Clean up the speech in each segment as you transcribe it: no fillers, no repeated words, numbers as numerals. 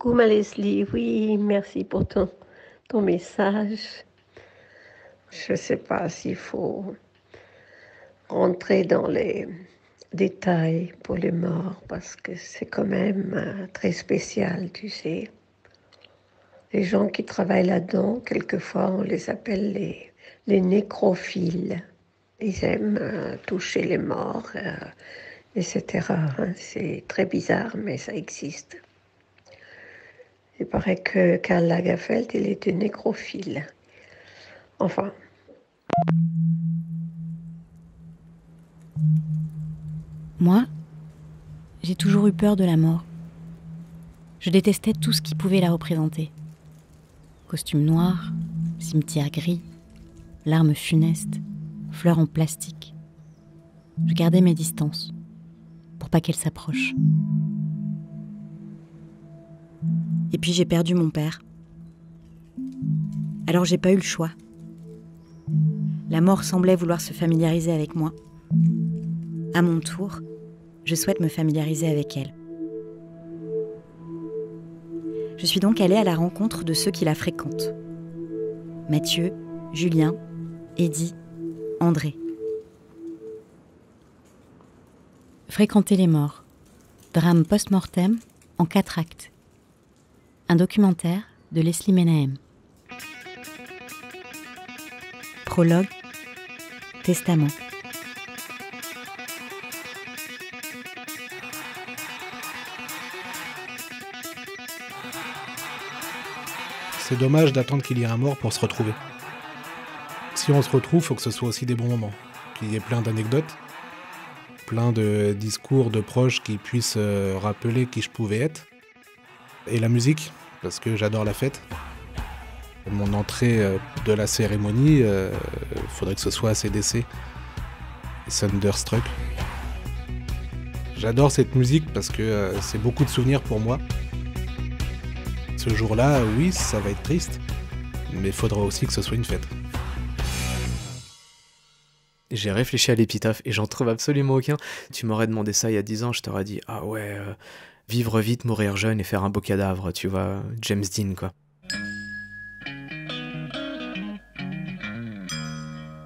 Gouma Leslie, oui, merci pour ton message. Je ne sais pas s'il faut rentrer dans les détails pour les morts parce que c'est quand même très spécial, tu sais. Les gens qui travaillent là-dedans, quelquefois, on les appelle les nécrophiles. Ils aiment toucher les morts, etc. Hein. C'est très bizarre, mais ça existe. Il paraît que Karl Lagerfeld, il était nécrophile. Enfin. Moi, j'ai toujours eu peur de la mort. Je détestais tout ce qui pouvait la représenter. Costume noir, cimetière gris, larmes funestes, fleurs en plastique. Je gardais mes distances pour pas qu'elle s'approche. Et puis j'ai perdu mon père. Alors j'ai pas eu le choix. La mort semblait vouloir se familiariser avec moi. À mon tour, je souhaite me familiariser avec elle. Je suis donc allée à la rencontre de ceux qui la fréquentent. Mathieu, Julien, Eddy, André. Fréquenter les morts. Drame post-mortem en 4 actes. Un documentaire de Leslie Menahem. Prologue. Testament. C'est dommage d'attendre qu'il y ait un mort pour se retrouver. Si on se retrouve, il faut que ce soit aussi des bons moments. Qu'il y ait plein d'anecdotes, plein de discours de proches qui puissent rappeler qui je pouvais être. Et la musique, parce que j'adore la fête. Mon entrée de la cérémonie, faudrait que ce soit AC/DC, Thunderstruck. J'adore cette musique parce que c'est beaucoup de souvenirs pour moi. Ce jour-là, oui, ça va être triste, mais il faudra aussi que ce soit une fête. J'ai réfléchi à l'épitaphe et j'en trouve absolument aucun. Tu m'aurais demandé ça il y a 10 ans, je t'aurais dit « Ah ouais, vivre vite, mourir jeune et faire un beau cadavre, tu vois, James Dean, quoi. »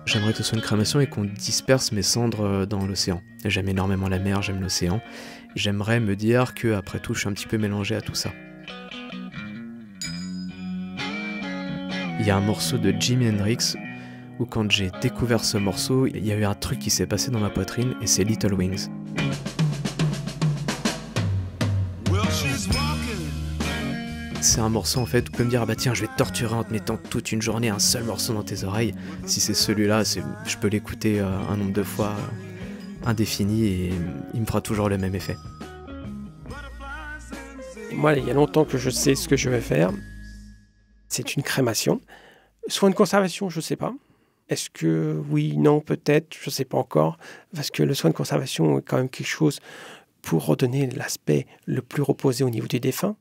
J'aimerais que ce soit une crémation et qu'on disperse mes cendres dans l'océan. J'aime énormément la mer, j'aime l'océan. J'aimerais me dire que après tout, je suis un petit peu mélangé à tout ça. Il y a un morceau de Jimi Hendrix où quand j'ai découvert ce morceau, il y a eu un truc qui s'est passé dans ma poitrine et c'est Little Wings. C'est un morceau en fait où tu peux me dire ah bah tiens je vais te torturer en te mettant toute une journée un seul morceau dans tes oreilles. Si c'est celui-là, je peux l'écouter un nombre de fois indéfini et il me fera toujours le même effet. Moi il y a longtemps que je sais ce que je vais faire. C'est une crémation. Soin de conservation, je ne sais pas. Est-ce que oui, non, peut-être, je ne sais pas encore. Parce que le soin de conservation est quand même quelque chose pour redonner l'aspect le plus reposé au niveau du défunt.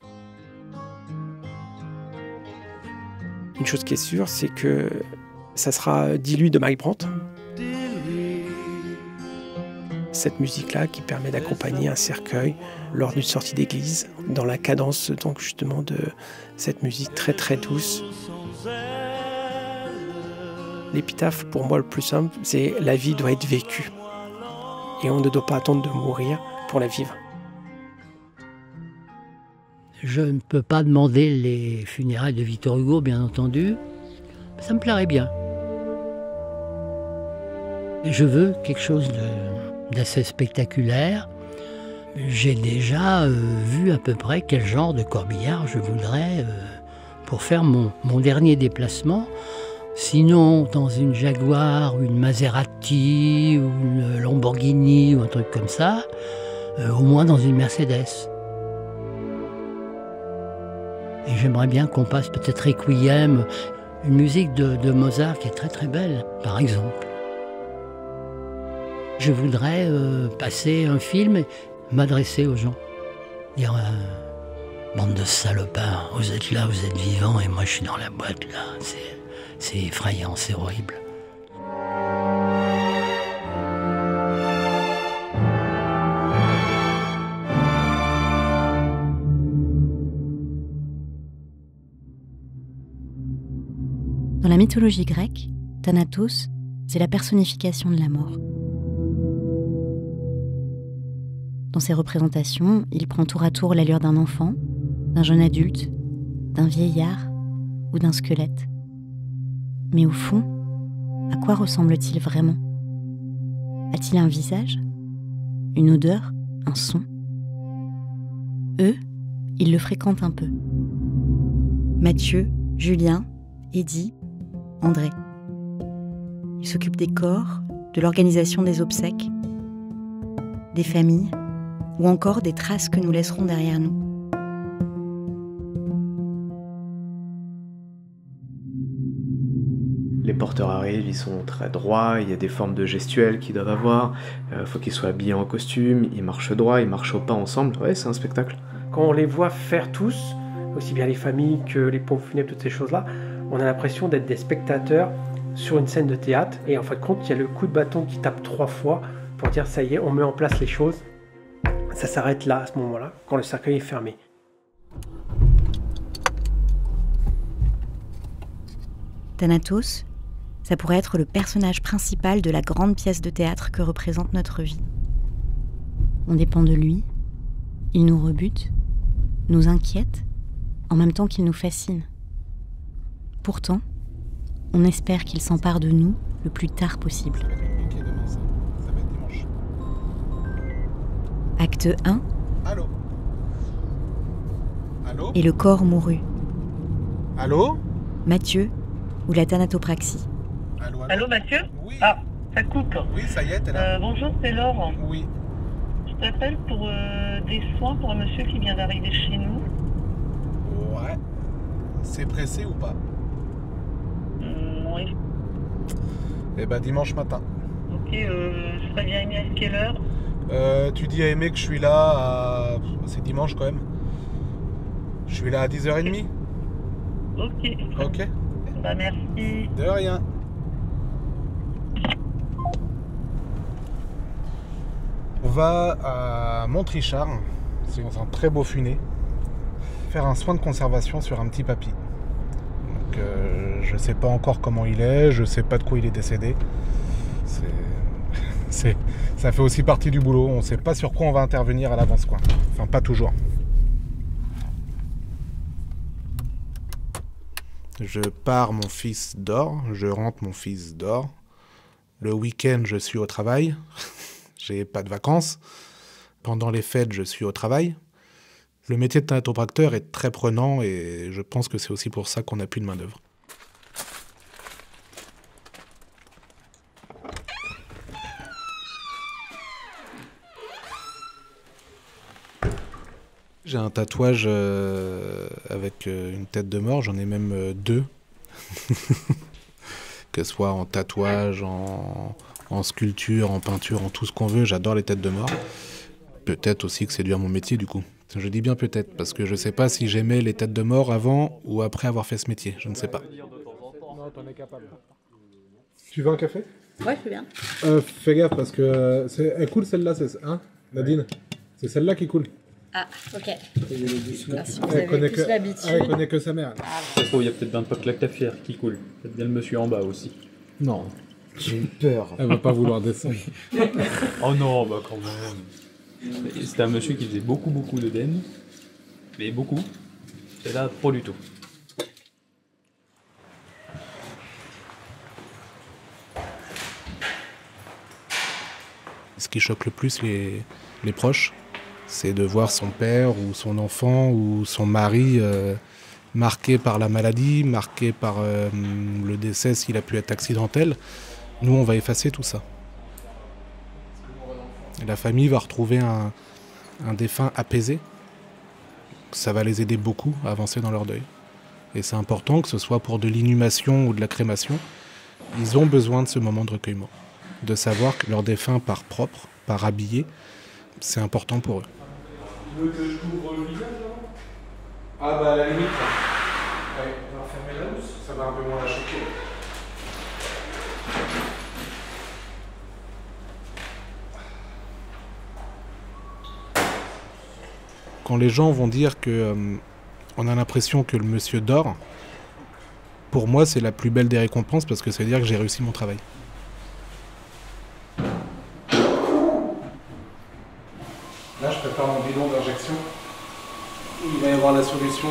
Une chose qui est sûre, c'est que ça sera dilué de Mike Brandt. Cette musique-là qui permet d'accompagner un cercueil lors d'une sortie d'église, dans la cadence donc justement de cette musique très très douce. L'épitaphe, pour moi, le plus simple, c'est la vie doit être vécue. Et on ne doit pas attendre de mourir pour la vivre. Je ne peux pas demander les funérailles de Victor Hugo, bien entendu. Ça me plairait bien. Je veux quelque chose d'assez spectaculaire. J'ai déjà vu à peu près quel genre de corbillard je voudrais pour faire mon dernier déplacement. Sinon, dans une Jaguar, ou une Maserati, ou une Lamborghini, ou un truc comme ça, au moins dans une Mercedes. Et j'aimerais bien qu'on passe peut-être Requiem, une musique de Mozart qui est très très belle, par exemple. Je voudrais passer un film et m'adresser aux gens. Dire, bande de salopards, vous êtes là, vous êtes vivants, et moi je suis dans la boîte là. C'est effrayant, c'est horrible. Dans la mythologie grecque, Thanatos, c'est la personnification de la mort. Dans ses représentations, il prend tour à tour l'allure d'un enfant, d'un jeune adulte, d'un vieillard ou d'un squelette. Mais au fond, à quoi ressemble-t-il vraiment ? A-t-il un visage ? Une odeur ? Un son ? Eux, ils le fréquentent un peu. Mathieu, Julien, Eddy, André. Ils s'occupent des corps, de l'organisation des obsèques, des familles, ou encore des traces que nous laisserons derrière nous. Les porteurs arrivent, ils sont très droits, il y a des formes de gestuelles qu'ils doivent avoir, faut qu'ils soient habillés en costume, ils marchent droit, ils marchent au pas ensemble, ouais, c'est un spectacle. Quand on les voit faire tous, aussi bien les familles que les pompes funèbres, toutes ces choses-là, on a l'impression d'être des spectateurs sur une scène de théâtre. Et en fin de compte, il y a le coup de bâton qui tape 3 fois pour dire ça y est, on met en place les choses. Ça s'arrête là, à ce moment-là, quand le cercueil est fermé. Thanatos, ça pourrait être le personnage principal de la grande pièce de théâtre que représente notre vie. On dépend de lui, il nous rebute, nous inquiète, en même temps qu'il nous fascine. Pourtant, on espère qu'il s'empare de nous le plus tard possible. Acte 1. Allô ? Allô ? Et le corps mouru. Allô ? Mathieu ou la thanatopraxie. Allô, allô ? Allô Mathieu ? Oui. Ah, ça coupe. Oui, ça y est, t'es là. Bonjour, c'est Laure. Oui. Je t'appelle pour des soins pour un monsieur qui vient d'arriver chez nous. Ouais. C'est pressé ou pas ? Oui. Eh ben dimanche matin. Ok, je serais bien aimé à quelle heure ? Tu dis à Aimé que je suis là à... C'est dimanche quand même. Je suis là à 10h30. Ok. Ok. Bah merci. De rien. On va à Montrichard, c'est dans un très beau funé, faire un soin de conservation sur un petit papy. Donc je sais pas encore comment il est, je sais pas de quoi il est décédé. Ça fait aussi partie du boulot, on sait pas sur quoi on va intervenir à l'avance quoi. Enfin pas toujours. Je pars, mon fils dort, je rentre, mon fils dort. Le week-end, je suis au travail. J'ai pas de vacances. Pendant les fêtes, je suis au travail. Le métier de thanatopracteur est très prenant et je pense que c'est aussi pour ça qu'on n'a plus de main-d'œuvre. J'ai un tatouage avec une tête de mort, j'en ai même 2. Que ce soit en tatouage, en sculpture, en peinture, en tout ce qu'on veut, j'adore les têtes de mort. Peut-être aussi que c'est dû à mon métier du coup. Je dis bien peut-être, parce que je sais pas si j'aimais les têtes de mort avant ou après avoir fait ce métier, je ne sais pas. Non, t'en es capable. Tu veux un café ? Ouais, je veux bien. Fais gaffe parce que elle coule celle-là, c'est hein Nadine ? C'est celle-là qui coule. Ah, ok. Merci, vous avez plus l'habitude. Elle connaît que sa mère. Ça se trouve, il y a peut-être pas que la cafetière qui coule. Peut-être bien le monsieur en bas aussi. Non. J'ai eu peur. Elle va pas vouloir descendre. Oh non, bah quand même. C'était un monsieur qui faisait beaucoup d'œdèmes. Mais beaucoup. Et là, pas du tout. Ce qui choque le plus les proches, c'est de voir son père ou son enfant ou son mari marqué par la maladie, marqué par le décès s'il a pu être accidentel. Nous, on va effacer tout ça. Et la famille va retrouver un défunt apaisé. Ça va les aider beaucoup à avancer dans leur deuil. Et c'est important que ce soit pour de l'inhumation ou de la crémation. Ils ont besoin de ce moment de recueillement. De savoir que leur défunt part propre, part habillé, c'est important pour eux. Tu veux que je couvre le visage là ? Ah bah à la limite, ouais, on va fermer la housse, ça va un peu moins la choquer. Quand les gens vont dire que on a l'impression que le monsieur dort, pour moi, c'est la plus belle des récompenses parce que ça veut dire que j'ai réussi mon travail. Là, je prépare mon bidon d'injection. Il va y avoir la solution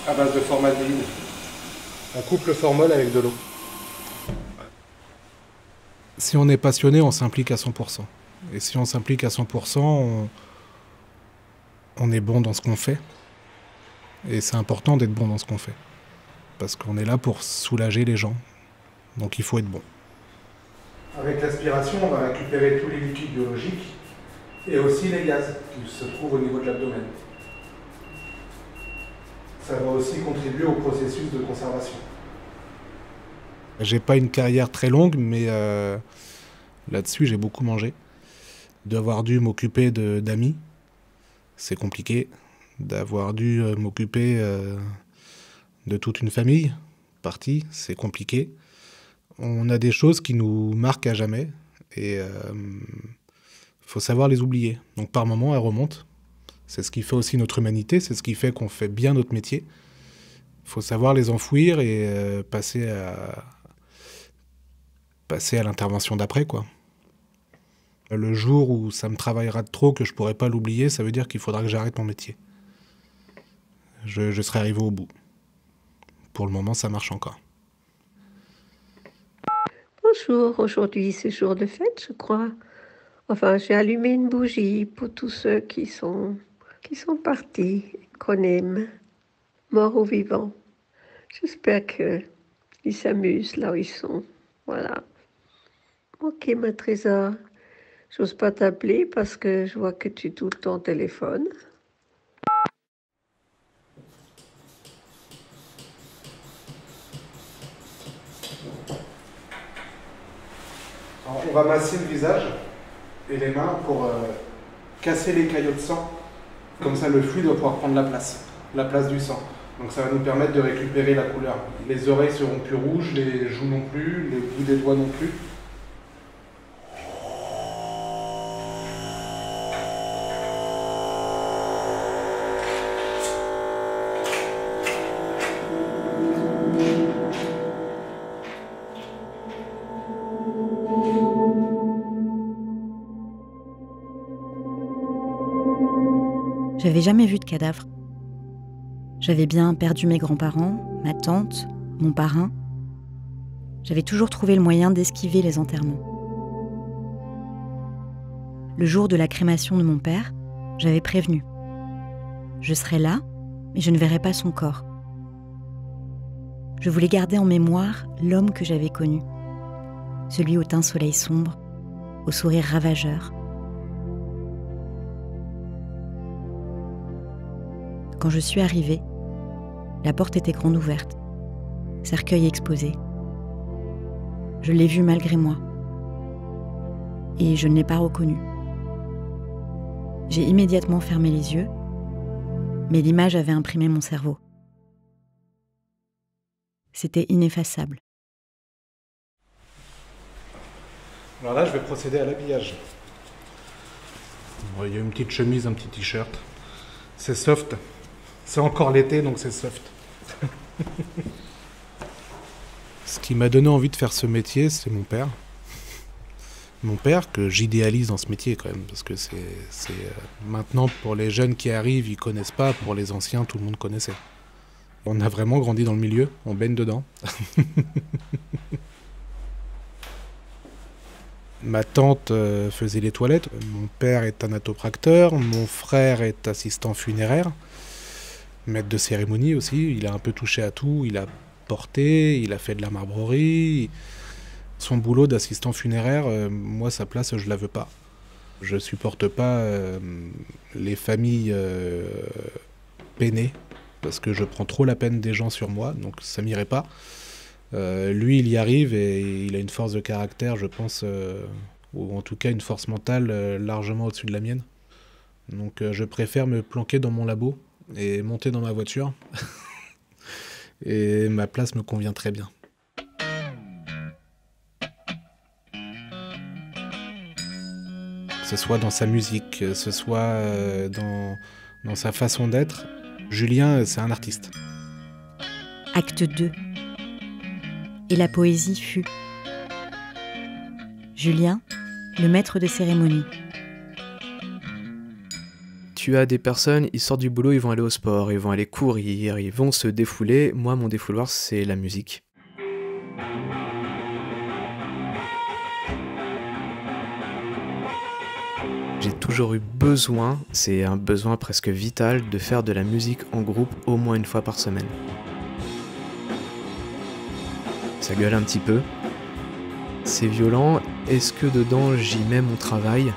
à base de formaldéhyde. On coupe le formol avec de l'eau. Si on est passionné, on s'implique à 100%. Et si on s'implique à 100%, on est bon dans ce qu'on fait. Et c'est important d'être bon dans ce qu'on fait. Parce qu'on est là pour soulager les gens. Donc il faut être bon. Avec l'aspiration, on va récupérer tous les liquides biologiques et aussi les gaz qui se trouvent au niveau de l'abdomen. Ça va aussi contribuer au processus de conservation. J'ai pas une carrière très longue, mais là-dessus, j'ai beaucoup mangé. D'avoir dû m'occuper d'amis, c'est compliqué. D'avoir dû m'occuper de toute une famille partie, c'est compliqué. On a des choses qui nous marquent à jamais et faut savoir les oublier. Donc par moments, elles remontent. C'est ce qui fait aussi notre humanité, c'est ce qui fait qu'on fait bien notre métier. Il faut savoir les enfouir et passer à l'intervention d'après, quoi. Le jour où ça me travaillera de trop, que je pourrai pas l'oublier, ça veut dire qu'il faudra que j'arrête mon métier. Je serai arrivé au bout. Pour le moment, ça marche encore. Bonjour, aujourd'hui c'est jour de fête, je crois. Enfin, j'ai allumé une bougie pour tous ceux qui sont partis, qu'on aime, morts ou vivants. J'espère qu'ils s'amusent là où ils sont. Voilà. Ok, ma trésor. J'ose pas t'appeler parce que je vois que tu es tout le temps au téléphone. Alors, on va masser le visage et les mains pour casser les caillots de sang. Comme ça, le fluide va pouvoir prendre la place du sang. Donc ça va nous permettre de récupérer la couleur. Les oreilles seront plus rouges, les joues non plus, les bouts des doigts non plus. J'avais jamais vu de cadavre. J'avais bien perdu mes grands-parents, ma tante, mon parrain. J'avais toujours trouvé le moyen d'esquiver les enterrements. Le jour de la crémation de mon père, j'avais prévenu. Je serai là, mais je ne verrai pas son corps. Je voulais garder en mémoire l'homme que j'avais connu, celui au teint soleil sombre, au sourire ravageur. Quand je suis arrivée, la porte était grande ouverte, cercueil exposé. Je l'ai vu malgré moi, et je ne l'ai pas reconnu. J'ai immédiatement fermé les yeux, mais l'image avait imprimé mon cerveau. C'était ineffaçable. Alors là, je vais procéder à l'habillage. Bon, il y a une petite chemise, un petit t-shirt. C'est soft. C'est encore l'été, donc c'est soft. Ce qui m'a donné envie de faire ce métier, c'est mon père. Mon père, que j'idéalise dans ce métier quand même, parce que c'est maintenant, pour les jeunes qui arrivent, ils connaissent pas. Pour les anciens, tout le monde connaissait. On a vraiment grandi dans le milieu, on baigne dedans. Ma tante faisait les toilettes, mon père est thanatopracteur, mon frère est assistant funéraire, maître de cérémonie aussi, il a un peu touché à tout, il a porté, il a fait de la marbrerie. Son boulot d'assistant funéraire, moi sa place je la veux pas. Je supporte pas les familles peinées, parce que je prends trop la peine des gens sur moi, donc ça m'irait pas. Lui, il y arrive et il a une force de caractère, je pense, ou en tout cas une force mentale largement au-dessus de la mienne. Donc je préfère me planquer dans mon labo et monter dans ma voiture. Et ma place me convient très bien. Que ce soit dans sa musique, que ce soit dans sa façon d'être, Julien, c'est un artiste. Acte 2. Et la poésie fut. Julien, le maître de cérémonie. Tu as des personnes, ils sortent du boulot, ils vont aller au sport, ils vont aller courir, ils vont se défouler. Moi, mon défouloir, c'est la musique. J'ai toujours eu besoin, c'est un besoin presque vital, de faire de la musique en groupe au moins une fois par semaine. Ça gueule un petit peu. C'est violent. Est-ce que dedans, j'y mets mon travail ?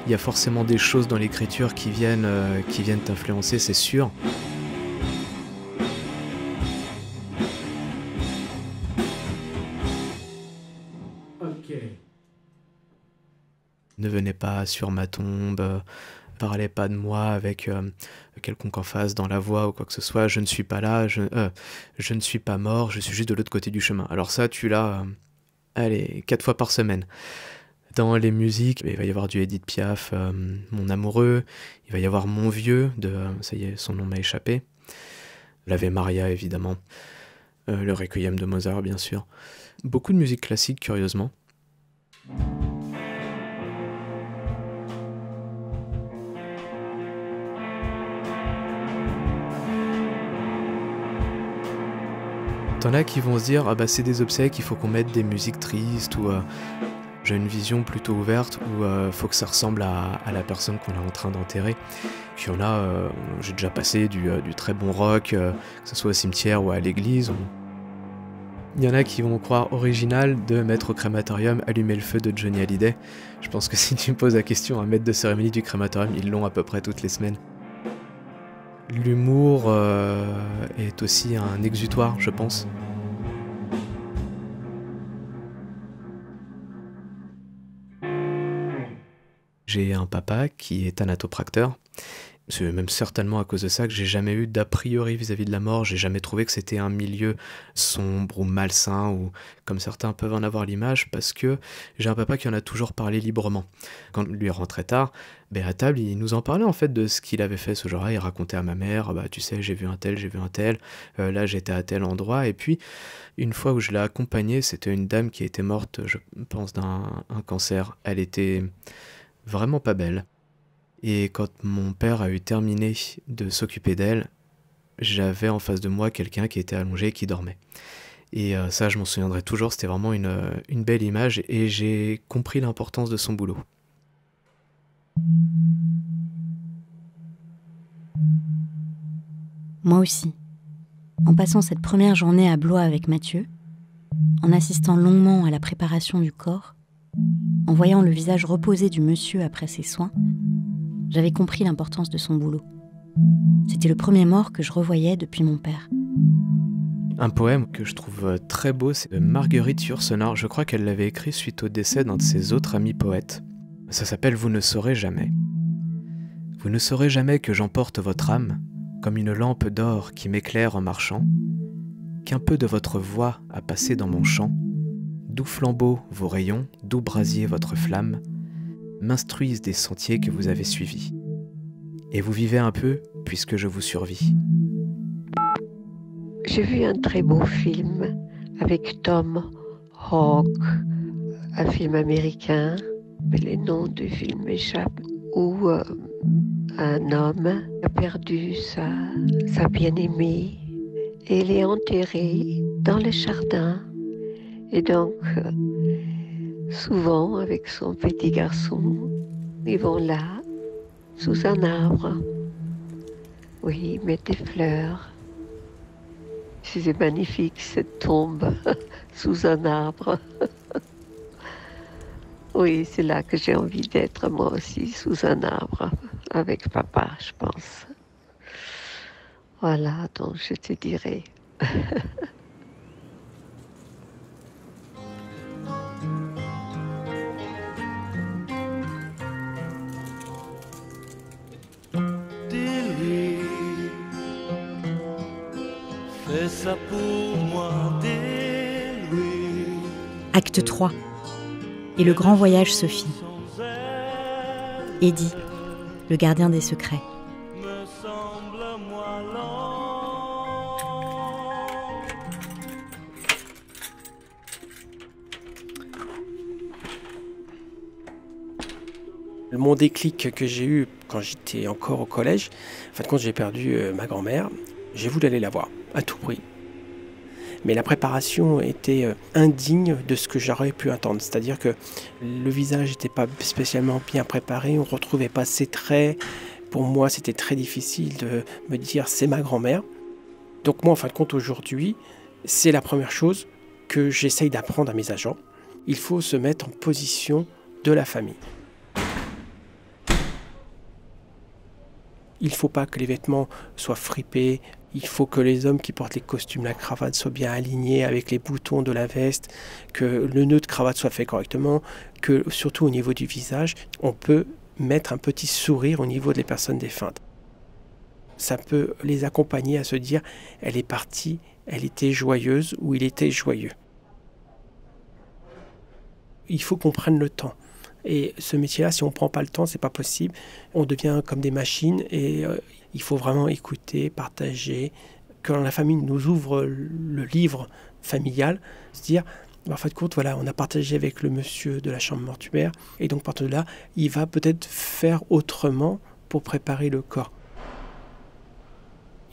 Il y a forcément des choses dans l'écriture qui viennent t'influencer, c'est sûr. Ne venez pas sur ma tombe, parlez pas de moi avec quelconque emphase dans la voix ou quoi que ce soit. Je ne suis pas là, je ne suis pas mort, je suis juste de l'autre côté du chemin. Alors ça, tu l'as, 4 fois par semaine. Dans les musiques, il va y avoir du Edith Piaf, Mon amoureux, il va y avoir Mon vieux, ça y est, son nom m'a échappé. L'Ave Maria, évidemment. Le Requiem de Mozart, bien sûr. Beaucoup de musique classique, curieusement. T'en as qui vont se dire, ah bah c'est des obsèques, il faut qu'on mette des musiques tristes, ou j'ai une vision plutôt ouverte où faut que ça ressemble à la personne qu'on est en train d'enterrer. Puis on a, j'ai déjà passé du très bon rock, que ce soit au cimetière ou à l'église. Il y en a qui vont croire original de mettre au crématorium Allumer le feu de Johnny Hallyday. Je pense que si tu me poses la question à un maître de cérémonie du crématorium, ils l'ont à peu près toutes les semaines. L'humour est aussi un exutoire, je pense. J'ai un papa qui est thanatopracteur. C'est même certainement à cause de ça que j'ai jamais eu d'a priori vis-à-vis de la mort. J'ai jamais trouvé que c'était un milieu sombre ou malsain, ou comme certains peuvent en avoir l'image, parce que j'ai un papa qui en a toujours parlé librement. Quand lui rentrait tard, à table, il nous en parlait en fait de ce qu'il avait fait ce jour-là. Il racontait à ma mère, tu sais, j'ai vu un tel, là j'étais à tel endroit. Et puis, une fois où je l'ai accompagné, c'était une dame qui était morte, je pense, d'un cancer. Elle était vraiment pas belle. Et quand mon père a eu terminé de s'occuper d'elle, j'avais en face de moi quelqu'un qui était allongé et qui dormait. Et ça, je m'en souviendrai toujours, c'était vraiment une belle image et j'ai compris l'importance de son boulot. Moi aussi. En passant cette première journée à Blois avec Mathieu, en assistant longuement à la préparation du corps, en voyant le visage reposé du monsieur après ses soins, j'avais compris l'importance de son boulot. C'était le premier mort que je revoyais depuis mon père. Un poème que je trouve très beau, c'est de Marguerite Yourcenar. Je crois qu'elle l'avait écrit suite au décès d'un de ses autres amis poètes. Ça s'appelle « Vous ne saurez jamais ». Vous ne saurez jamais que j'emporte votre âme, comme une lampe d'or qui m'éclaire en marchant, qu'un peu de votre voix a passé dans mon chant, d'où flambeau vos rayons, d'où brasier votre flamme, m'instruisent des sentiers que vous avez suivis. Et vous vivez un peu, puisque je vous survis. J'ai vu un très beau film avec Tom Hawk, un film américain, mais les noms du film m'échappent, où un homme a perdu sa bien-aimée et elle est enterrée dans le jardin. Et donc, souvent, avec son petit garçon, ils vont là, sous un arbre. Oui, ils mettent des fleurs. C'est magnifique, cette tombe sous un arbre. Oui, c'est là que j'ai envie d'être, moi aussi, sous un arbre, avec papa, je pense. Voilà, donc je te dirai. Fais ça pour moi, dis-lui. Acte 3. Et le grand voyage se fit. Eddie, le gardien des secrets. Me semble moi lent. Mon déclic que j'ai eu quand j'étais encore au collège, en fin de compte, j'ai perdu ma grand-mère. J'ai voulu aller la voir, à tout prix. Mais la préparation était indigne de ce que j'aurais pu attendre. C'est-à-dire que le visage n'était pas spécialement bien préparé, on ne retrouvait pas ses traits. Pour moi, c'était très difficile de me dire « c'est ma grand-mère ». Donc moi, en fin de compte, aujourd'hui, c'est la première chose que j'essaye d'apprendre à mes agents. Il faut se mettre en position de la famille. Il ne faut pas que les vêtements soient fripés. Il faut que les hommes qui portent les costumes, la cravate soient bien alignés avec les boutons de la veste, que le nœud de cravate soit fait correctement, que surtout au niveau du visage, on peut mettre un petit sourire au niveau des personnes défuntes. Ça peut les accompagner à se dire « elle est partie, elle était joyeuse » ou « il était joyeux ». Il faut qu'on prenne le temps. Et ce métier-là, si on ne prend pas le temps, c'est pas possible. On devient comme des machines et il faut vraiment écouter, partager. Quand la famille nous ouvre le livre familial, se dire, en fin de compte, voilà, on a partagé avec le monsieur de la chambre mortuaire et donc partant de là, il va peut-être faire autrement pour préparer le corps.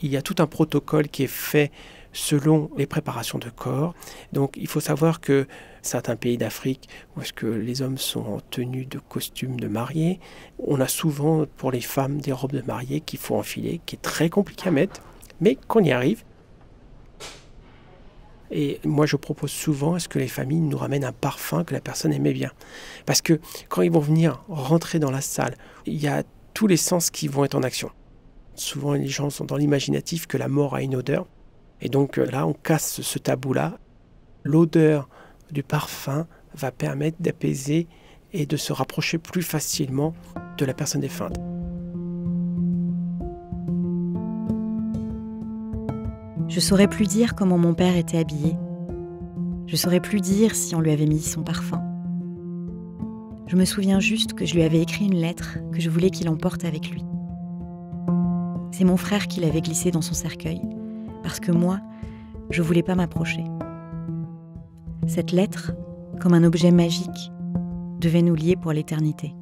Il y a tout un protocole qui est fait selon les préparations de corps. Donc il faut savoir que certains pays d'Afrique où est-ce que les hommes sont en tenue de costume de mariée, on a souvent pour les femmes des robes de mariée qu'il faut enfiler, qui est très compliqué à mettre, mais qu'on y arrive. Et moi je propose souvent à ce que les familles nous ramènent un parfum que la personne aimait bien. Parce que quand ils vont venir rentrer dans la salle, il y a tous les sens qui vont être en action. Souvent les gens sont dans l'imaginatif que la mort a une odeur. Et donc là, on casse ce tabou-là. L'odeur du parfum va permettre d'apaiser et de se rapprocher plus facilement de la personne défunte. Je saurais plus dire comment mon père était habillé. Je saurais plus dire si on lui avait mis son parfum. Je me souviens juste que je lui avais écrit une lettre que je voulais qu'il emporte avec lui. C'est mon frère qui l'avait glissée dans son cercueil. Parce que moi, je voulais pas m'approcher. Cette lettre, comme un objet magique, devait nous lier pour l'éternité.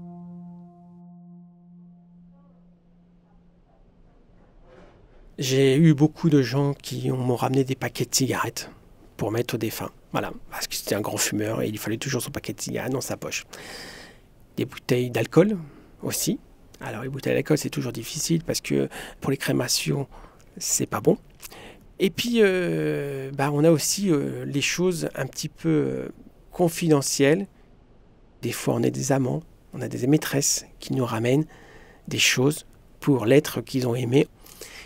J'ai eu beaucoup de gens qui m'ont ramené des paquets de cigarettes pour mettre au défunt. Voilà, parce que c'était un grand fumeur et il fallait toujours son paquet de cigarettes dans sa poche. Des bouteilles d'alcool aussi. Alors les bouteilles d'alcool, c'est toujours difficile parce que pour les crémations, c'est pas bon. Et puis, on a aussi les choses un petit peu confidentielles. Des fois, on a des amants, on a des maîtresses qui nous ramènent des choses pour l'être qu'ils ont aimé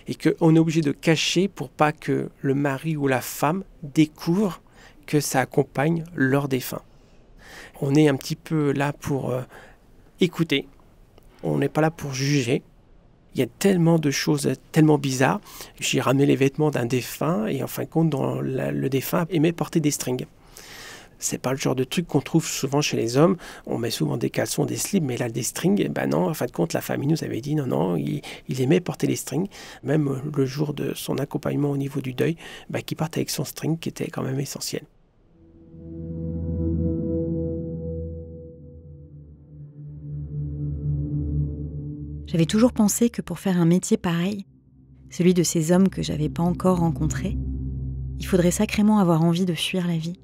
et qu'on est obligé de cacher pour pas que le mari ou la femme découvre que ça accompagne leur défunt. On est un petit peu là pour écouter, on n'est pas là pour juger. Il y a tellement de choses tellement bizarres. J'ai ramené les vêtements d'un défunt et en fin de compte, le défunt aimait porter des strings. C'est pas le genre de truc qu'on trouve souvent chez les hommes. On met souvent des caleçons, des slips, mais là, des strings, non, en fin de compte, la famille nous avait dit non, il aimait porter les strings. Même le jour de son accompagnement au niveau du deuil, qu'il parte avec son string qui était quand même essentiel. J'avais toujours pensé que pour faire un métier pareil, celui de ces hommes que j'avais pas encore rencontrés, il faudrait sacrément avoir envie de fuir la vie.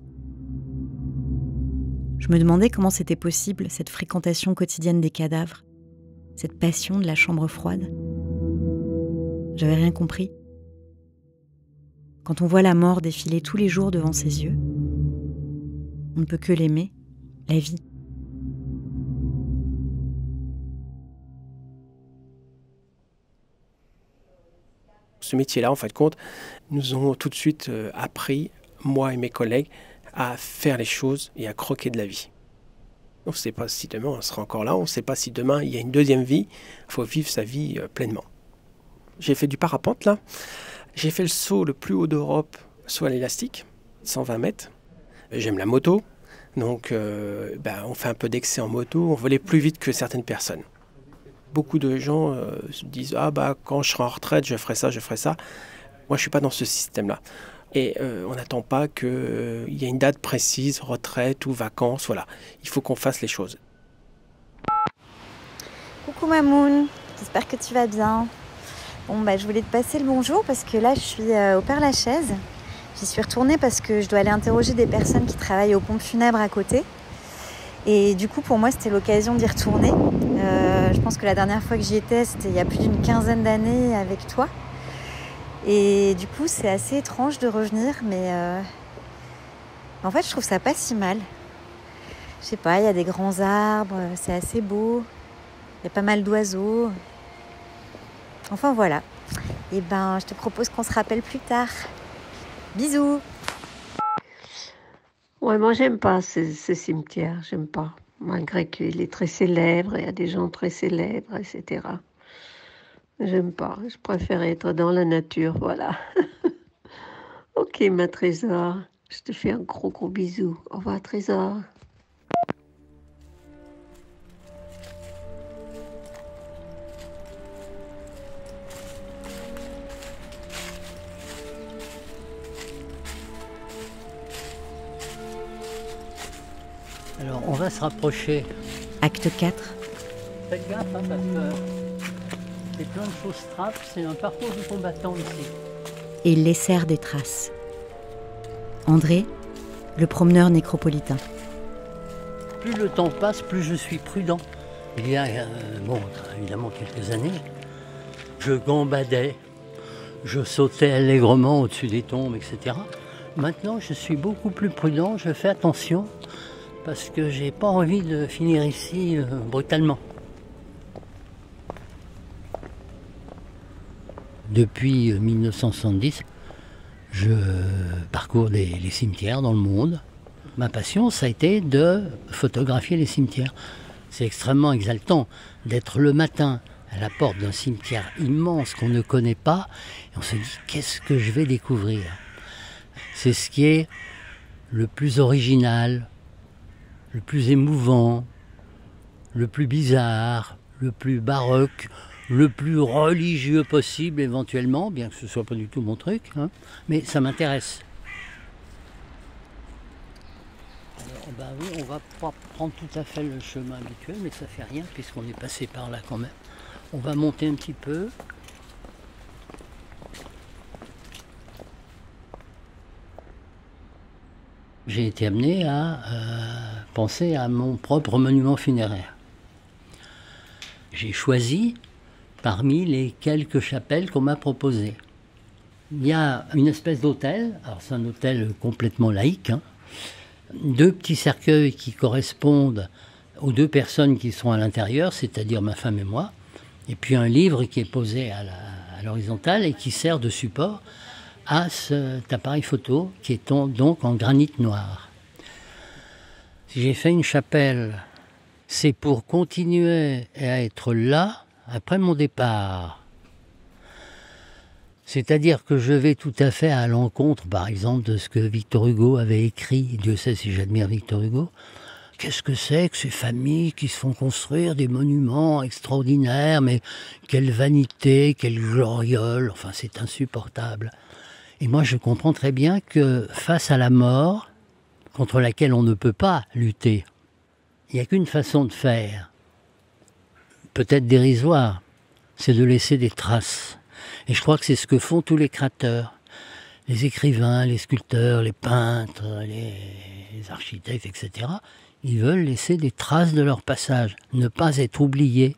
Je me demandais comment c'était possible, cette fréquentation quotidienne des cadavres, cette passion de la chambre froide. J'avais rien compris. Quand on voit la mort défiler tous les jours devant ses yeux, on ne peut que l'aimer, la vie. Ce métier-là, en fin de compte, nous ont tout de suite appris, moi et mes collègues, à faire les choses et à croquer de la vie. On ne sait pas si demain on sera encore là, on ne sait pas si demain il y a une deuxième vie, il faut vivre sa vie pleinement. J'ai fait du parapente là, j'ai fait le saut le plus haut d'Europe, saut à l'élastique, 120 mètres. J'aime la moto, donc on fait un peu d'excès en moto, on volait plus vite que certaines personnes. Beaucoup de gens se disent « quand je serai en retraite, je ferai ça, je ferai ça ». Moi, je ne suis pas dans ce système-là. Et on n'attend pas qu'il y ait une date précise, retraite ou vacances, voilà. Il faut qu'on fasse les choses. Coucou Mamoun, j'espère que tu vas bien. Bon je voulais te passer le bonjour parce que là je suis au Père-Lachaise. J'y suis retournée parce que je dois aller interroger des personnes qui travaillent aux pompes funèbres à côté. Et du coup pour moi c'était l'occasion d'y retourner. Je pense que la dernière fois que j'y étais c'était il y a plus d'une quinzaine d'années avec toi. Et du coup c'est assez étrange de revenir mais en fait je trouve ça pas si mal. Je sais pas, il y a des grands arbres, c'est assez beau. Il y a pas mal d'oiseaux. Enfin voilà. Et je te propose qu'on se rappelle plus tard. Bisous. Ouais, moi j'aime pas ce cimetière, j'aime pas. Malgré qu'il est très célèbre, il y a des gens très célèbres, etc. J'aime pas, je préfère être dans la nature, voilà. Ok ma Trésor, je te fais un gros bisou. Au revoir Trésor. Alors, on va se rapprocher. Acte 4. Faites gaffe, parce que c'est plein de choses trappes, c'est un parcours du combattant ici. Et il laissèrent des traces. André, le promeneur nécropolitain. Plus le temps passe, plus je suis prudent. Il y a, évidemment quelques années, je gambadais, je sautais allègrement au-dessus des tombes, etc. Maintenant, je suis beaucoup plus prudent, je fais attention. Parce que j'ai pas envie de finir ici brutalement. Depuis 1970, je parcours les cimetières dans le monde. Ma passion, ça a été de photographier les cimetières. C'est extrêmement exaltant d'être le matin à la porte d'un cimetière immense qu'on ne connaît pas et on se dit qu'est-ce que je vais découvrir. C'est ce qui est le plus original, le plus émouvant, le plus bizarre, le plus baroque, le plus religieux possible éventuellement, bien que ce ne soit pas du tout mon truc, hein, mais ça m'intéresse. Alors, oui, on va pas prendre tout à fait le chemin habituel, mais ça fait rien puisqu'on est passé par là quand même. On va monter un petit peu. J'ai été amené à penser à mon propre monument funéraire. J'ai choisi parmi les quelques chapelles qu'on m'a proposées. Il y a une espèce d'autel, alors c'est un autel complètement laïque, hein, 2 petits cercueils qui correspondent aux 2 personnes qui sont à l'intérieur, c'est-à-dire ma femme et moi, et puis un livre qui est posé à l'horizontale et qui sert de support à cet appareil photo qui est donc en granit noir. Si j'ai fait une chapelle, c'est pour continuer à être là après mon départ. C'est-à-dire que je vais tout à fait à l'encontre, par exemple, de ce que Victor Hugo avait écrit. Dieu sait si j'admire Victor Hugo. Qu'est-ce que c'est que ces familles qui se font construire des monuments extraordinaires, mais quelle vanité, quelle gloriole, enfin c'est insupportable. Et moi, je comprends très bien que face à la mort, contre laquelle on ne peut pas lutter, il n'y a qu'une façon de faire, peut-être dérisoire, c'est de laisser des traces. Et je crois que c'est ce que font tous les créateurs, les écrivains, les sculpteurs, les peintres, les architectes, etc. Ils veulent laisser des traces de leur passage, ne pas être oubliés.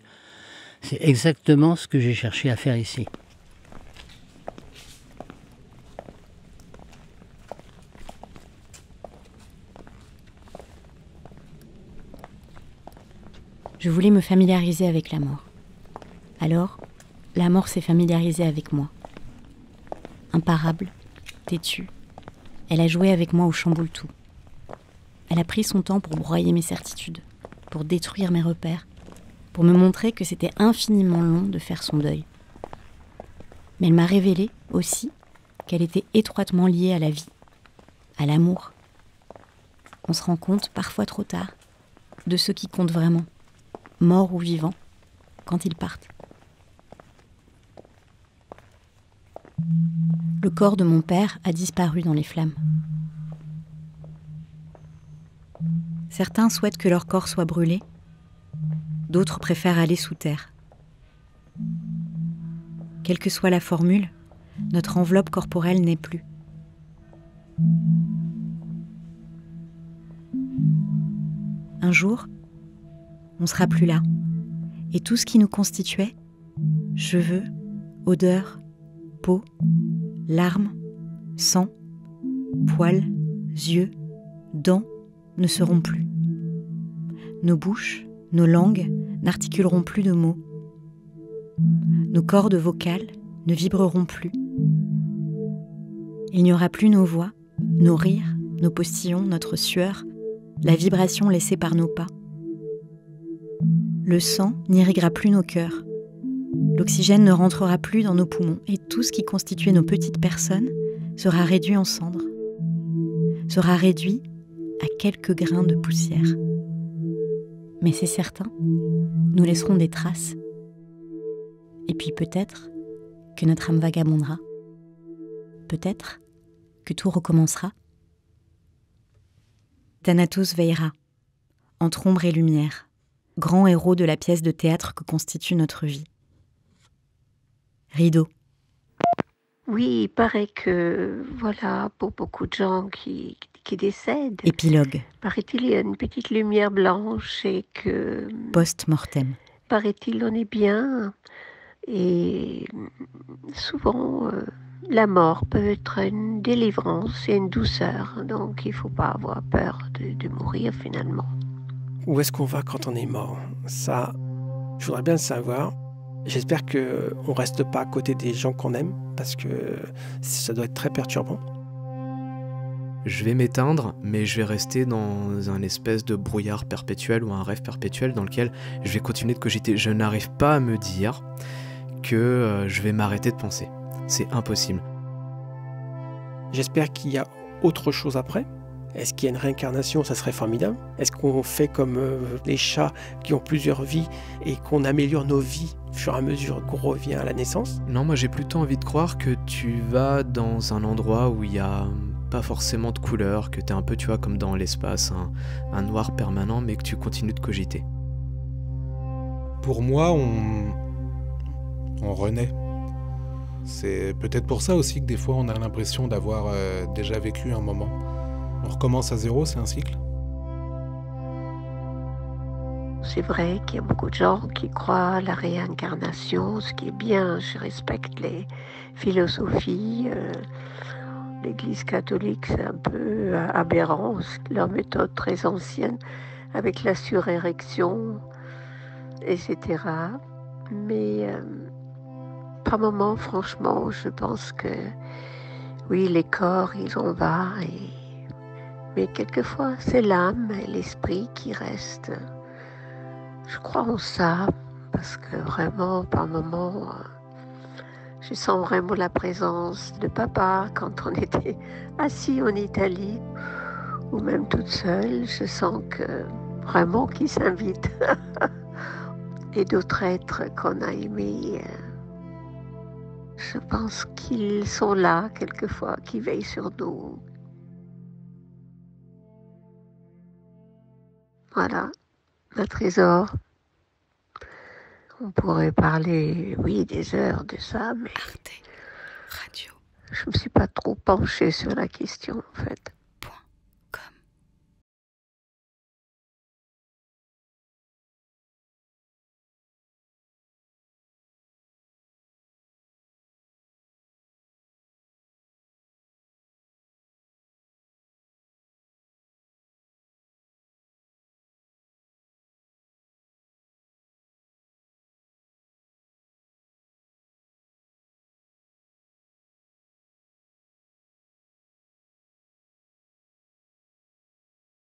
C'est exactement ce que j'ai cherché à faire ici. Je voulais me familiariser avec la mort. Alors, la mort s'est familiarisée avec moi. Imparable, têtue, elle a joué avec moi au chamboule-tout. Elle a pris son temps pour broyer mes certitudes, pour détruire mes repères, pour me montrer que c'était infiniment long de faire son deuil. Mais elle m'a révélé aussi qu'elle était étroitement liée à la vie, à l'amour. On se rend compte, parfois trop tard, de ce qui compte vraiment, morts ou vivants, quand ils partent. Le corps de mon père a disparu dans les flammes. Certains souhaitent que leur corps soit brûlé, d'autres préfèrent aller sous terre. Quelle que soit la formule, notre enveloppe corporelle n'est plus. Un jour, on sera plus là. Et tout ce qui nous constituait, cheveux, odeurs, peau, larmes, sang, poils, yeux, dents, ne seront plus. Nos bouches, nos langues n'articuleront plus de mots. Nos cordes vocales ne vibreront plus. Il n'y aura plus nos voix, nos rires, nos postillons, notre sueur, la vibration laissée par nos pas. Le sang n'irriguera plus nos cœurs. L'oxygène ne rentrera plus dans nos poumons et tout ce qui constituait nos petites personnes sera réduit en cendres, sera réduit à quelques grains de poussière. Mais c'est certain, nous laisserons des traces. Et puis peut-être que notre âme vagabondera. Peut-être que tout recommencera. Thanatos veillera, entre ombre et lumière, grand héros de la pièce de théâtre que constitue notre vie. Rideau. Oui, il paraît que, voilà, pour beaucoup de gens qui décèdent, Épilogue. paraît-il, il y a une petite lumière blanche et que, Post-mortem. paraît-il, on est bien. Et souvent, la mort peut être une délivrance et une douceur. Donc, il ne faut pas avoir peur de mourir finalement. Où est-ce qu'on va quand on est mort? Ça, je voudrais bien le savoir. J'espère qu'on ne reste pas à côté des gens qu'on aime, parce que ça doit être très perturbant. Je vais m'éteindre, mais je vais rester dans un espèce de brouillard perpétuel ou un rêve perpétuel dans lequel je vais continuer de cogiter. Je n'arrive pas à me dire que je vais m'arrêter de penser. C'est impossible. J'espère qu'il y a autre chose après. Est-ce qu'il y a une réincarnation? Ça serait formidable. Est-ce qu'on fait comme les chats qui ont plusieurs vies et qu'on améliore nos vies au fur et à mesure qu'on revient à la naissance? Non, moi j'ai plutôt envie de croire que tu vas dans un endroit où il n'y a pas forcément de couleur, que tu es un peu, tu vois, comme dans l'espace, un noir permanent, mais que tu continues de cogiter. Pour moi, on renaît. C'est peut-être pour ça aussi que des fois on a l'impression d'avoir déjà vécu un moment. On recommence à zéro, c'est un cycle. C'est vrai qu'il y a beaucoup de gens qui croient à la réincarnation, ce qui est bien. Je respecte les philosophies. L'Église catholique, c'est un peu aberrant, leur méthode très ancienne, avec la surérection, etc. Mais par moments, franchement, je pense que oui, les corps, ils en vont, mais quelquefois, c'est l'âme et l'esprit qui restent. Je crois en ça, parce que vraiment, par moments, je sens vraiment la présence de papa quand on était assis en Italie, ou même toute seule. Je sens que vraiment qu'il s'invite. Et d'autres êtres qu'on a aimés, je pense qu'ils sont là quelquefois, qui veillent sur nous. Voilà, un trésor. On pourrait parler, oui, des heures de ça, mais Arte Radio. Je ne me suis pas trop penchée sur la question, en fait.